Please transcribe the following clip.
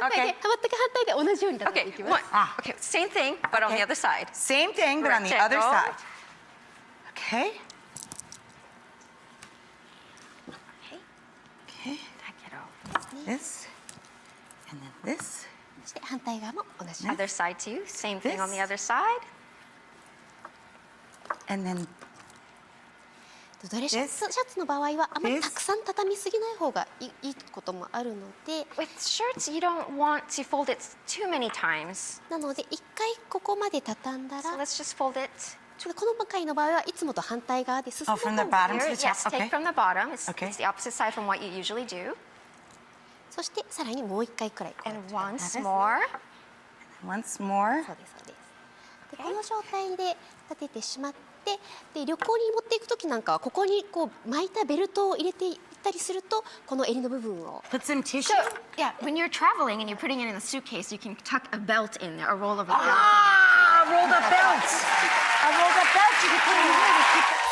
反対で、全く反対で同じように立てて Okay, いきます。okay, same thing, but on the other side. Same thing, but on the other Rectangle. side. Okay. Okay. This. And then this. そして反対側も同じ。 Other side too, same thing on the This. other side. And then ドレスシャツの場合はあまり This. たくさん畳みすぎない方がいいこともあるので、 With shirts, you don't want to fold it too many times. なので一回ここまで畳んだら、 So let's just fold it. この回の場合はいつもと反対側で進ん Oh, だ from 方 the が bottom いい to the Yes, top. take Okay. from the bottom. Okay. It's the opposite side from what you usually do. そしてさらにもう一回くらいこうやっ And て once more. Once more. そうですそうです。でこの状態で立ててしまって、で旅行に持っていく時なんかはここにこう巻いたベルトを入れていったりすると、この襟の部分を Put some tissue. So, yeah, when you're traveling and you're putting it in a suitcase, you can tuck a belt in there, a roll of a belt. Ah, rolled up belt. A rolled up belt. You can put in here to keep it.